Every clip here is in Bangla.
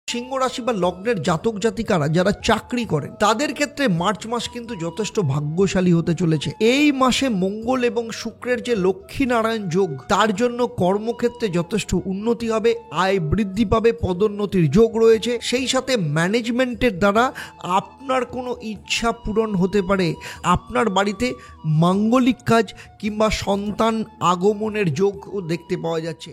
সিংহ রাশি বা লগ্নের জাতক জাতিকারা যারা চাকরি করেন তাদের ক্ষেত্রে মার্চ মাস কিন্তু যথেষ্ট ভাগ্যশালী হতে চলেছে। এই মাসে মঙ্গল এবং শুক্রের যে লক্ষ্মীনারায়ণ যোগ, তার জন্য কর্মক্ষেত্রে যথেষ্ট উন্নতি হবে, আয় বৃদ্ধি পাবে, পদোন্নতির যোগ রয়েছে। সেই সাথে ম্যানেজমেন্টের দ্বারা আপনার কোনো ইচ্ছা পূরণ হতে পারে। আপনার বাড়িতে মাঙ্গলিক কাজ কিংবা সন্তান আগমনের যোগও দেখতে পাওয়া যাচ্ছে।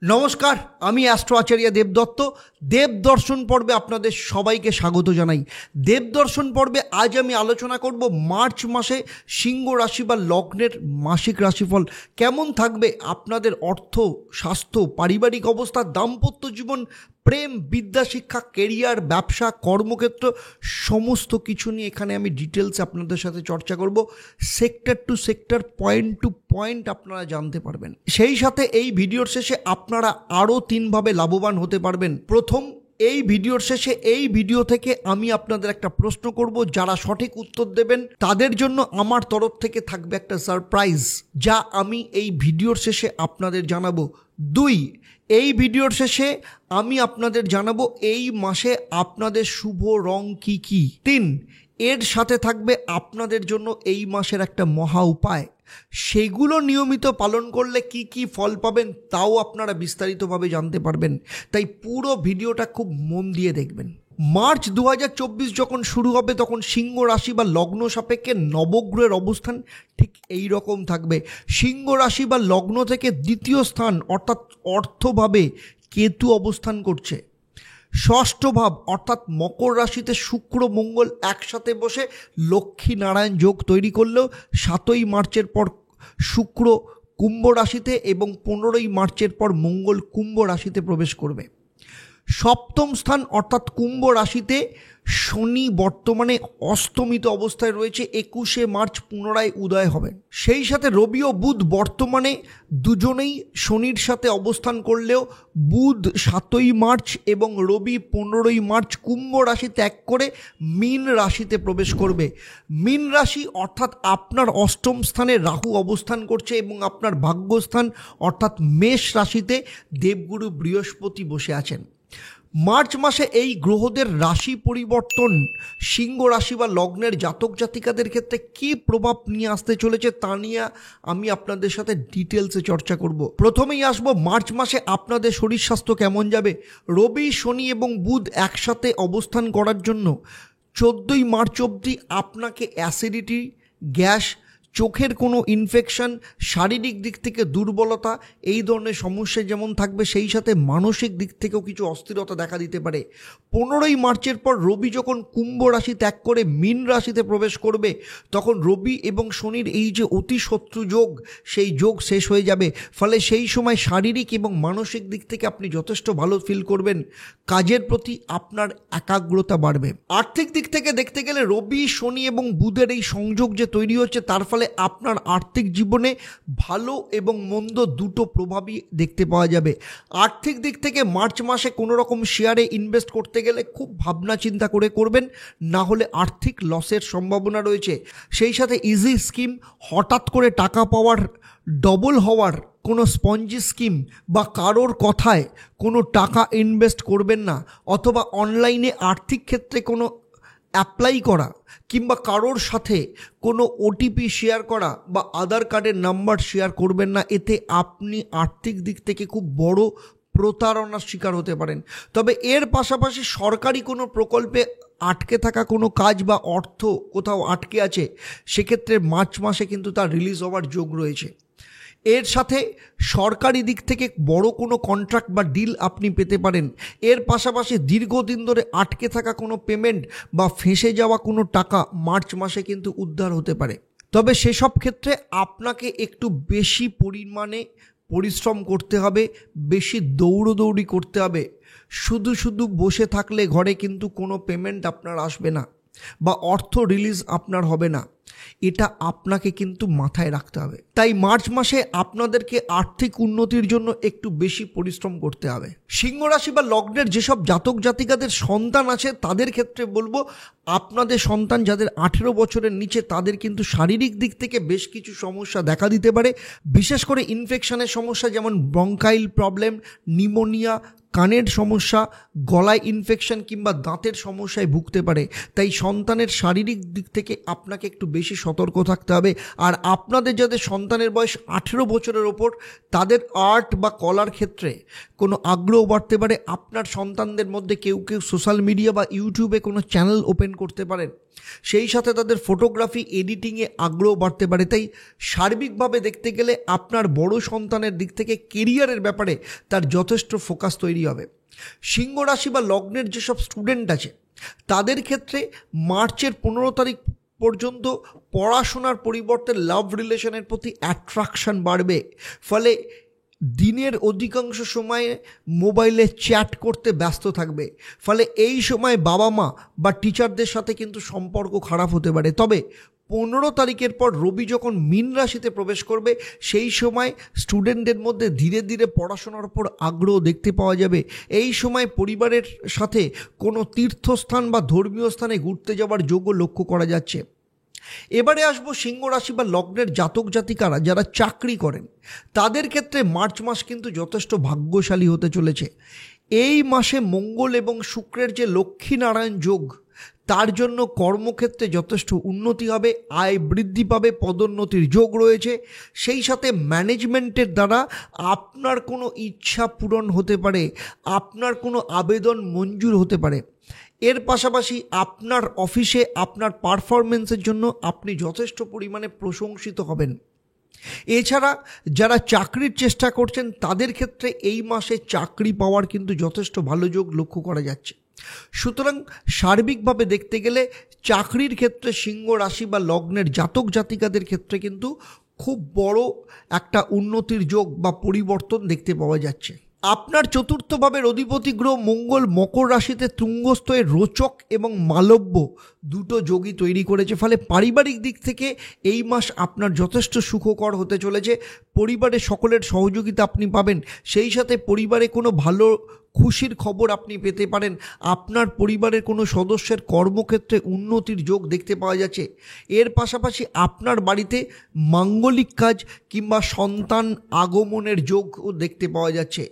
নমস্কার, আমি অ্যাস্ট্রো আচার্য দেবদত্ত। দেবদর্শন পর্বে আপনাদের সবাইকে স্বাগত জানাই। দেবদর্শন পর্বে আজ আমি আলোচনা করব মার্চ মাসে সিংহ রাশি বা লগ্নের মাসিক রাশিফল কেমন থাকবে। আপনাদের অর্থ, স্বাস্থ্য, পারিবারিক অবস্থা, দাম্পত্য জীবন, প্রেম, বিদ্যা, শিক্ষা, কেরিয়ার, ব্যবসা, কর্মক্ষেত্র সমস্ত কিছু নিয়ে এখানে আমি ডিটেলস আপনাদের সাথে চর্চা করব। Sector to sector, point to point আপনারা জানতে পারবেন। সেই সাথে এই ভিডিওর শেষে আপনারা আরও 3ভাবে লাভবান হতে পারবেন। প্রথম, এই ভিডিওর শেষে এই ভিডিও থেকে আমি আপনাদের একটা প্রশ্ন করব, যারা সঠিক উত্তর দেবেন তাদের জন্য আমার তরফ থেকে থাকবে একটা সারপ্রাইজ, যা আমি এই ভিডিওর শেষে আপনাদের জানাবো। 2, এই ভিডিওর শেষে আমি আপনাদের জানাবো এই মাসে আপনাদের শুভ রং কি কি। 3, এর সাথে থাকবে আপনাদের জন্য এই মাসের একটা মহা উপায়, সেগুলো নিয়মিত পালন করলে কি কি ফল পাবেন তাও আপনারা বিস্তারিতভাবে জানতে পারবেন। তাই পুরো ভিডিওটা খুব মন দিয়ে দেখবেন। মার্চ 2024 যখন শুরু হবে তখন সিংহ রাশি বা লগ্ন সাপেক্ষে নবগ্রহের অবস্থান ঠিক এই রকম থাকবে। সিংহ রাশি বা লগ্ন থেকে দ্বিতীয় স্থান অর্থাৎ অর্থভাবে কেতু অবস্থান করছে। ষষ্ঠ ভাব অর্থাৎ মকর রাশিতে শুক্র মঙ্গল একসাথে বসে লক্ষ্মী নারায়ণ যোগ তৈরি করলেও 7ই মার্চের পর শুক্র কুম্ভ রাশিতে এবং 15ই মার্চের পর মঙ্গল কুম্ভ রাশিতে প্রবেশ করবে। সপ্তম স্থান অর্থাৎ কুম্ভ রাশিতে শনি বর্তমানে অস্তমিত অবস্থায় রয়েছে। 21শে মার্চ পুনরায় উদয় হবেন। সেই সাথে রবি ও বুধ বর্তমানে দুজনেই শনির সাথে অবস্থান করলেও বুধ 7ই মার্চ এবং রবি 15ই মার্চ কুম্ভ রাশি ত্যাগ করে মীন রাশিতে প্রবেশ করবে। মীন রাশি অর্থাৎ আপনার অষ্টম স্থানে রাহু অবস্থান করছে এবং আপনার ভাগ্যস্থান অর্থাৎ মেষ রাশিতে দেবগুরু বৃহস্পতি বসে আছেন। মার্চ মাসে এই গ্রহদের রাশি পরিবর্তন সিংহ রাশি বা লগ্নের জাতক জাতিকাদের ক্ষেত্রে কী প্রভাব নিয়ে আসতে চলেছে তা নিয়ে আমি আপনাদের সাথে ডিটেলসে চর্চা করব। প্রথমেই আসবো মার্চ মাসে আপনাদের শরীর স্বাস্থ্য কেমন যাবে। রবি, শনি এবং বুধ একসাথে অবস্থান করার জন্য 14ই মার্চ অবধি আপনাকে অ্যাসিডিটি, গ্যাস, চোখের কোনো ইনফেকশন, শারীরিক দিক থেকে দুর্বলতা, এই ধরনের সমস্যা যেমন থাকবে, সেই সাথে মানসিক দিক থেকেও কিছু অস্থিরতা দেখা দিতে পারে। 15ই মার্চের পর রবি যখন কুম্ভ রাশি ত্যাগ করে মীন রাশিতে প্রবেশ করবে তখন রবি এবং শনির এই যে অতি শত্রু যোগ, সেই যোগ শেষ হয়ে যাবে। ফলে সেই সময় শারীরিক এবং মানসিক দিক থেকে আপনি যথেষ্ট ভালো ফিল করবেন। কাজের প্রতি আপনার একাগ্রতা বাড়বে। আর্থিক দিক থেকে দেখতে গেলে রবি, শনি এবং বুধের এই সংযোগ যে তৈরি হচ্ছে তার ফলে আপনার আর্থিক জীবনে ভালো এবং মন্দ দুটো প্রভাবই দেখতে পাওয়া যাবে। আর্থিক দিক থেকে মার্চ মাসে কোনো রকম শেয়ারে ইনভেস্ট করতে গেলে খুব ভাবনা চিন্তা করে করবেন, না হলে আর্থিক লসের সম্ভাবনা রয়েছে। সেই সাথে ইজি স্কিম, হঠাৎ করে টাকা পাওয়ার, ডবল হওয়ার কোনো স্পঞ্জি স্কিম বা কারোর কথায় কোনো টাকা ইনভেস্ট করবেন না, অথবা অনলাইনে আর্থিক ক্ষেত্রে কোনো অ্যাপ্লাই করা কিংবা কারোর সাথে কোনো ওটিপি শেয়ার করা বা আধার কার্ডের নাম্বার শেয়ার করবেন না। এতে আপনি আর্থিক দিক থেকে খুব বড় প্রতারণার শিকার হতে পারেন। তবে এর পাশাপাশি সরকারি কোনো প্রকল্পে আটকে থাকা কোনো কাজ বা অর্থ কোথাও আটকে আছে, সেক্ষেত্রে মার্চ মাসে কিন্তু তার রিলিজ হওয়ার যোগ রয়েছে। এর সাথে সরকারি দিক থেকে বড় কোনো কন্ট্রাক্ট বা ডিল আপনি পেতে পারেন। এর পাশাপাশি দীর্ঘদিন ধরে আটকে থাকা কোনো পেমেন্ট বা ফেঁসে যাওয়া কোনো টাকা মার্চ মাসে কিন্তু উদ্ধার হতে পারে। তবে সেসব ক্ষেত্রে আপনাকে একটু বেশি পরিমাণে পরিশ্রম করতে হবে, বেশি দৌড়দৌড়ি করতে হবে। শুধু শুধু বসে থাকলে ঘরে কিন্তু কোনো পেমেন্ট আপনার আসবে না বা অর্থ রিলিজ আপনার হবে না। এটা আপনাকে কিন্তু মাথায় রাখতে হবে। তাই মার্চ মাসে আপনাদেরকে আর্থিক উন্নতির জন্য একটু বেশি পরিশ্রম করতে হবে। সিংহ রাশি বা লগ্নের যেসব জাতক জাতিকাদের সন্তান আছে তাদের ক্ষেত্রে বলবো, আপনাদের সন্তান যাদের 18 বছরের নিচে তাদের কিন্তু শারীরিক দিক থেকে বেশ কিছু সমস্যা দেখা দিতে পারে। বিশেষ করে ইনফেকশনের সমস্যা, যেমন ব্রঙ্কাইল প্রবলেম, নিউমোনিয়া, কানের সমস্যা, গলায় ইনফেকশন কিংবা দাঁতের সমস্যায় ভুগতে পারে। তাই সন্তানের শারীরিক দিক থেকে আপনাকে একটু বেশি সতর্ক থাকতে হবে। আর আপনাদের যাদের সন্তানের বয়স 18 বছরের ওপর, তাদের আর্ট বা কলার ক্ষেত্রে কোনো আগ্রহ বাড়তে পারে। আপনার সন্তানদের মধ্যে কেউ কেউ সোশ্যাল মিডিয়া বা ইউটিউবে কোনো চ্যানেল ওপেন করতে পারেন, সেই সাথে তাদের ফটোগ্রাফি এডিটিংয়ে আগ্রহ বাড়তে পারে। তাই সার্বিকভাবে দেখতে গেলে আপনার বড় সন্তানের দিক থেকে কেরিয়ারের ব্যাপারে তার যথেষ্ট ফোকাস তৈরি হবে। সিংহ রাশি বা লগ্নের যেসব স্টুডেন্ট আছে তাদের ক্ষেত্রে মার্চের 15 তারিখ পর্যন্ত পড়াশোনার পরিবর্তে লাভ রিলেশনের প্রতি অ্যাট্রাকশন বাড়বে। ফলে দিনের অধিকাংশ সময়ে মোবাইলে চ্যাট করতে ব্যস্ত থাকবে। ফলে এই সময় বাবা মা বা টিচারদের সাথে কিন্তু সম্পর্ক খারাপ হতে পারে। তবে 15 তারিখের পর রবি যখন মীন রাশিতে প্রবেশ করবে, সেই সময় স্টুডেন্টদের মধ্যে ধীরে ধীরে পড়াশোনার উপর আগ্রহ দেখতে পাওয়া যাবে। এই সময় পরিবারের সাথে কোনো তীর্থস্থান বা ধর্মীয় স্থানে ঘুরতে যাওয়ার যোগও লক্ষ্য করা যাচ্ছে। এবারে আসবো সিংহ রাশি বা লগ্নের জাতক জাতিকারা যারা চাকরি করেন, তাদের ক্ষেত্রে মার্চ মাস কিন্তু যথেষ্ট ভাগ্যশালী হতে চলেছে। এই মাসে মঙ্গল এবং শুক্রের যে লক্ষ্মীনারায়ণ যোগ, তার জন্য কর্মক্ষেত্রে যথেষ্ট উন্নতি হবে, আয় বৃদ্ধি পাবে, পদোন্নতির যোগ রয়েছে। সেই সাথে ম্যানেজমেন্টের দ্বারা আপনার কোনো ইচ্ছা পূরণ হতে পারে, আপনার কোনো আবেদন মঞ্জুর হতে পারে। এর পাশাপাশি আপনার অফিসে আপনার পারফরমেন্সের জন্য আপনি যথেষ্ট পরিমাণে প্রশংসিত হবেন। এছাড়া যারা চাকরির চেষ্টা করছেন তাদের ক্ষেত্রে এই মাসে চাকরি পাওয়ার কিন্তু যথেষ্ট ভালো যোগ লক্ষ্য করা যাচ্ছে। সুতরাং সার্বিকভাবে দেখতে গেলে চাকরির ক্ষেত্রে সিংহ রাশি বা লগ্নের জাতক জাতিকাদের ক্ষেত্রে কিন্তু খুব বড় একটা উন্নতির যোগ বা পরিবর্তন দেখতে পাওয়া যাচ্ছে। আপনার চতুর্থ ভাবের অধিপতি গ্রহ মঙ্গল মকর রাশিতে তুঙ্গস্থ হয়ে রোচক এবং মালব্য দুটো যোগই তৈরি করেছে। ফলে পারিবারিক দিক থেকে এই মাস আপনার যথেষ্ট সুখকর হতে চলেছে। পরিবারের সকলের সহযোগিতা আপনি পাবেন, সেই সাথে পরিবারে কোনো ভালো খুশির খবর আপনি পেতে পারেন। আপনার পরিবারের কোনো সদস্যের কর্মক্ষেত্রে উন্নতির যোগ দেখতে পাওয়া যাচ্ছে। এর পাশাপাশি আপনার বাড়িতে মাঙ্গলিক কাজ কিংবা সন্তান আগমনের যোগও দেখতে পাওয়া যাচ্ছে।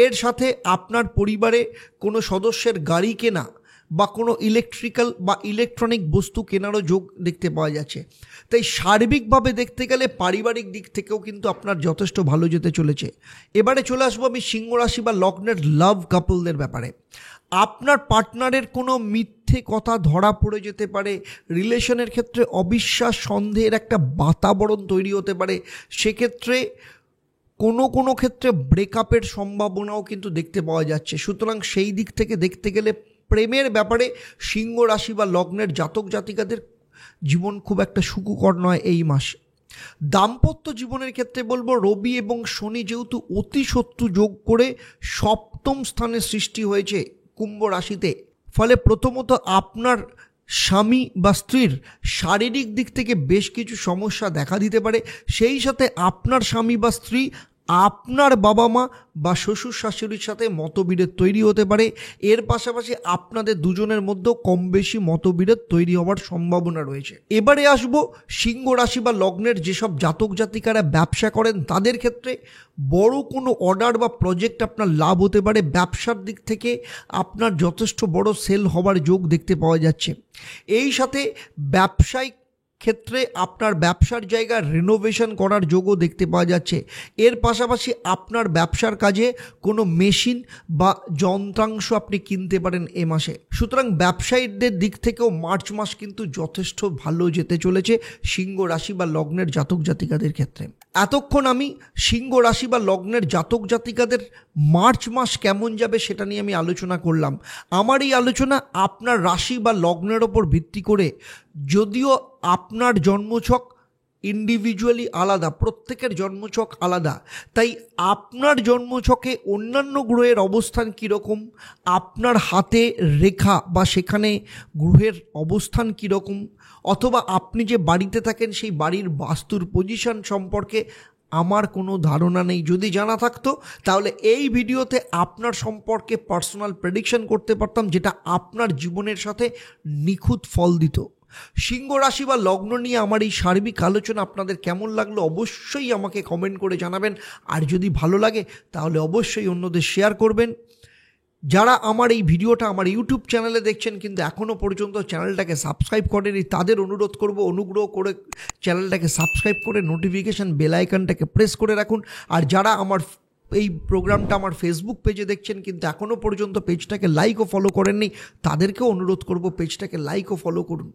এর সাথে আপনার পরিবারে কোনো সদস্যের গাড়ি কেনা বা কোনো ইলেকট্রিক্যাল বা ইলেকট্রনিক বস্তু কেনারও যোগ দেখতে পাওয়া যাচ্ছে। তাই সার্বিকভাবে দেখতে গেলে পারিবারিক দিক থেকেও কিন্তু আপনার যথেষ্ট ভালো যেতে চলেছে। এবারে চলে আসবো আমি সিংহ রাশি বা লগ্নের লাভ কাপলদের ব্যাপারে। আপনার পার্টনারের কোনো মিথ্যে কথা ধরা পড়ে যেতে পারে, রিলেশনের ক্ষেত্রে অবিশ্বাস সন্দেহের একটা বাতাবরণ তৈরি হতে পারে। সেক্ষেত্রে কোনো ক্ষেত্রে ব্রেকআপের সম্ভাবনাও কিন্তু দেখতে পাওয়া যাচ্ছে। সুতরাং সেই দিক থেকে দেখতে গেলে প্রেমের ব্যাপারে সিংহ রাশি বা লগ্নের জাতক জাতিকাদের জীবন খুব একটা সুখকর নয় এই মাস। দাম্পত্য জীবনের ক্ষেত্রে বলবো, রবি এবং শনি যেহেতু অতি শত্রু যোগ করে সপ্তম স্থানে সৃষ্টি হয়েছে কুম্ভ রাশিতে, ফলে প্রথমত আপনার স্বামী বা স্ত্রীর শারীরিক দিক থেকে বেশ কিছু সমস্যা দেখা দিতে পারে। সেই সাথে আপনার স্বামী বা স্ত্রী আপনার বাবা মা বা শ্বশুর শাশুড়ির সাথে মতবিরোধ তৈরি হতে পারে। এর পাশাপাশি আপনাদের দুজনের মধ্যেও কম বেশি মতবিরোধ তৈরি হওয়ার সম্ভাবনা রয়েছে। এবারে আসবো সিংহ রাশি বা লগ্নের যেসব জাতক জাতিকারা ব্যবসা করেন তাদের ক্ষেত্রে বড় কোনো অর্ডার বা প্রজেক্ট আপনার লাভ হতে পারে। ব্যবসার দিক থেকে আপনার যথেষ্ট বড় সেল হওয়ার যোগ দেখতে পাওয়া যাচ্ছে। এই সাথে ব্যবসায়িক ক্ষেত্রে আপনার ব্যবসার জায়গা রিনোভেশন করার যোগও দেখতে পাওয়া যাচ্ছে। এর পাশাপাশি আপনার ব্যবসার কাজে কোনো মেশিন বা যন্ত্রাংশ আপনি কিনতে পারেন এ মাসে। সুতরাং ব্যবসায়ীদের দিক থেকেও মার্চ মাস কিন্তু যথেষ্ট ভালো যেতে চলেছে সিংহ রাশি বা লগ্নের জাতক জাতিকাদের ক্ষেত্রে। এতক্ষণ আমি সিংহ রাশি বা লগ্নের জাতক জাতিকাদের মার্চ মাস কেমন যাবে সেটা নিয়ে আমি আলোচনা করলাম। আমার এই আলোচনা আপনার রাশি বা লগ্নের ওপর ভিত্তি করে, যদিও আপনার জন্মছক ইন্ডিভিজুয়ালি আলাদা, প্রত্যেকের জন্মছক আলাদা। তাই আপনার জন্মছকে অন্যান্য গ্রহের অবস্থান কীরকম, আপনার হাতে রেখা বা সেখানে গ্রহের অবস্থান কীরকম, অথবা আপনি যে বাড়িতে থাকেন সেই বাড়ির বাস্তুর পজিশন সম্পর্কে আমার কোনো ধারণা নেই। যদি জানা থাকতো তাহলে এই ভিডিওতে আপনার সম্পর্কে পার্সোনাল প্রেডিকশন করতে পারতাম, যেটা আপনার জীবনের সাথে নিখুঁত ফল দিত। সিংহ রাশি বা লগ্ন নিয়ে আমার এই সার্বিক আলোচনা আপনাদের কেমন লাগলো অবশ্যই আমাকে কমেন্ট করে জানাবেন। আর যদি ভালো লাগে তাহলে অবশ্যই অন্যদের শেয়ার করবেন। যারা আমার এই ভিডিওটা আমার ইউটিউব চ্যানেলে দেখছেন কিন্তু এখনও পর্যন্ত চ্যানেলটাকে সাবস্ক্রাইব করেনি, তাদের অনুরোধ করব অনুগ্রহ করে চ্যানেলটাকে সাবস্ক্রাইব করে নোটিফিকেশান বেল আইকনটাকে প্রেস করে রাখুন। আর যারা আমার এই প্রোগ্রামটা আমার ফেসবুক পেজে দেখছেন কিন্তু এখনও পর্যন্ত পেজটাকে লাইক ও ফলো করেননি, তাদেরকেও অনুরোধ করব পেজটাকে লাইক ও ফলো করুন।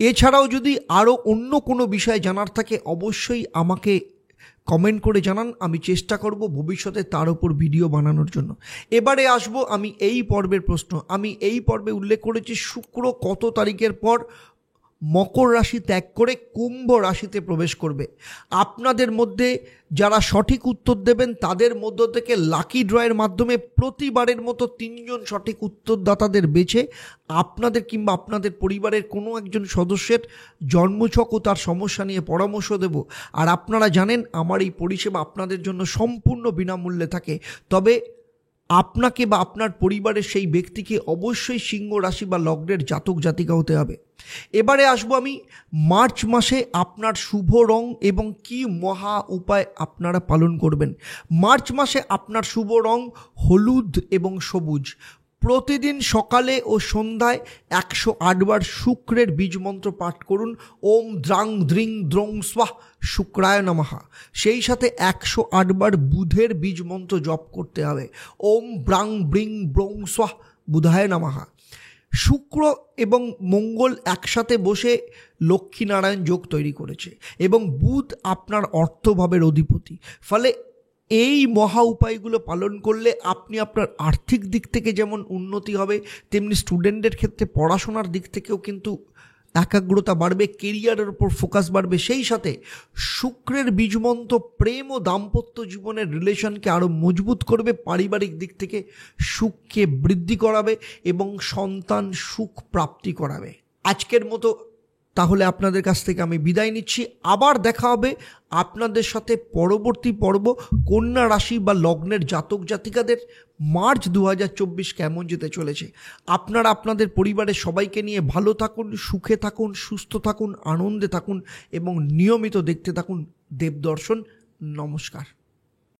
এছাড়াও যদি আরও অন্য কোনো বিষয় জানার থাকে অবশ্যই আমাকে কমেন্ট করে জানান, আমি চেষ্টা করব ভবিষ্যতে তার উপর ভিডিও বানানোর জন্য। এবারে আসব আমি এই পর্বের প্রশ্ন। আমি এই পর্বে উল্লেখ করেছি শুক্র কত তারিখের পর মকর রাশি ত্যাগ করে কুম্ভ রাশিতে প্রবেশ করবে। আপনাদের মধ্যে যারা সঠিক উত্তর দেবেন তাদের মধ্য থেকে লাকি ড্রয়ের মাধ্যমে প্রতিবারের মতো 3 জন সঠিক উত্তরদাতাদের বেছে আপনাদের কিংবা আপনাদের পরিবারের কোনো একজন সদস্যের জন্মছক ও তার সমস্যা নিয়ে পরামর্শ দেব। আর আপনারা জানেন আমার এই পরিষেবা আপনাদের জন্য সম্পূর্ণ বিনামূল্যে থাকে। তবে আপনাকে বা আপনার পরিবারের সেই ব্যক্তিকে অবশ্যই সিংহ রাশি বা লগ্নের জাতক জাতিকা হতে হবে। এবারে আসবো আমি মার্চ মাসে আপনার শুভ রং এবং কি মহা উপায় আপনারা পালন করবেন। মার্চ মাসে আপনার শুভ রং হলুদ এবং সবুজ। প্রতিদিন সকালে ও সন্ধ্যায় 108 বার শুক্রের বীজমন্ত্র পাঠ করুন, ওম দ্রাং দ্রিং দ্রং স্বাহ শুক্রায় নমঃ। সেই সাথে 108 বার বুধের বীজমন্ত্র জপ করতে হবে, ওম ব্রাং ব্রিং ব্রং স্বাহ বুধায় নমঃ। শুক্র এবং মঙ্গল একসাথে বসে লক্ষ্মীনারায়ণ যোগ তৈরি করেছে এবং বুধ আপনার অর্থভাবের অধিপতি। ফলে এই মহা উপায়গুলো পালন করলে আপনি আপনার আর্থিক দিক থেকে যেমন উন্নতি হবে, তেমনি স্টুডেন্টদের ক্ষেত্রে পড়াশোনার দিক থেকেও কিন্তু একাগ্রতা বাড়বে, কেরিয়ারের উপর ফোকাস বাড়বে। সেই সাথে শুক্রের বীজমন্ত্র প্রেম ও দাম্পত্য জীবনের রিলেশনকে আরও মজবুত করবে, পারিবারিক দিক থেকে সুখকে বৃদ্ধি করাবে এবং সন্তান সুখ প্রাপ্তি করাবে। আজকের মতো তাহলে আপনাদের কাছ থেকে আমি বিদায় নিচ্ছি। আবার দেখা হবে আপনাদের সাথে পরবর্তী পর্ব কন্যা রাশি বা লগ্নের জাতক জাতিকাদের মার্চ 2024 কেমন যেতে চলেছে। আপনারা আপনাদের পরিবারের সবাইকে নিয়ে ভালো থাকুন, সুখে থাকুন, সুস্থ থাকুন, আনন্দে থাকুন এবং নিয়মিত দেখতে থাকুন দেবদর্শন। নমস্কার।